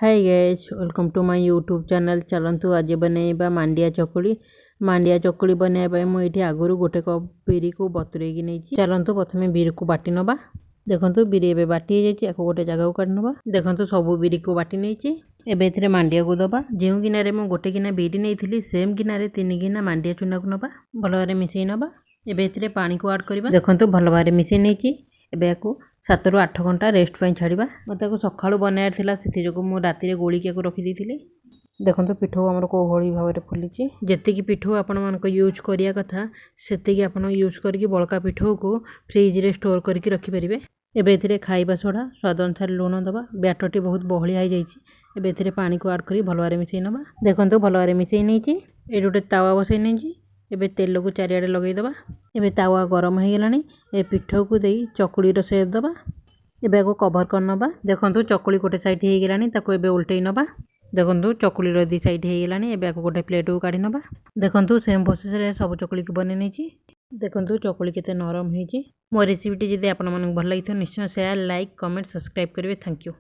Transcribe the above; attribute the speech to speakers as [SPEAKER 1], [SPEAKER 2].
[SPEAKER 1] Hi guys, welcome to my YouTube channel. चलतु आज बनैबा मांडिया चकुली बनैबा मुझे आगुरी गोटे कप बिरी को बतुरेकी नहीं। चलतु प्रथम बिरी को बाटी नवा। देखो बिरी एबे बाटी जाइए, गोटे जगह को काटी नवा। देखो सब बिरी को बाटी नहीं। एबे मांडिया को दबा। जो गिनारे मु गोटे गिना बिरी नहीं सेम गिनारे 3 गिना मांडिया चूना को नवा। भल भाव मिसई नवा। एबे पानी को ऐड करबा। देखो भल भाव मिसई नहीं। एबे 7 ରୁ 8 घंटा रेस्ट पाई छाड़िबा। मते को सखाळु बनायार थिला सेति जको मु राती रे गोळी के को रखि देथिले। देखंतु पिठो हमर को होळी भाव रे फुलिची। जेति की पिठो आपण मन को यूज करिया कथा सेति की आपण यूज करके बळका पिठो को फ्रिज रे स्टोर करके रखि परिबे। एबे एथिरे खाइबा सोडा स्वाद अनुसार लूण दबा। बैटरटी बहुत बहळिया हो जाईची। एबे एथिरे पानी को ऐड करी भल भाव मिसई नबा। देखंतु भल भाव मिसई नैची। ए गोटे तावा बसई नैची। एबे तेल को चारियाडे लगे दबा। एबे तावा गरम हो गलानी। ए पिठो को देई चकुली रो शेप दबा। एबे को कवर कर नबा। देखंतु चकुली गोटे साइड हो गलानी, ताको एबे उल्टै नबा। देखंतु चकुली रो दी साइड हो गलानी। एबे को गोटे प्लेट को काढी नबा। देखंतु सेम प्रोसेस रे सब चकुली को बने नैची। देखंतु चकुली केते नरम होईची। मो रेसिपीटी जदि आपन मन भल लागिथो निश्चय शेयर, लाइक, कमेंट, सब्सक्राइब करिवे। Thank you.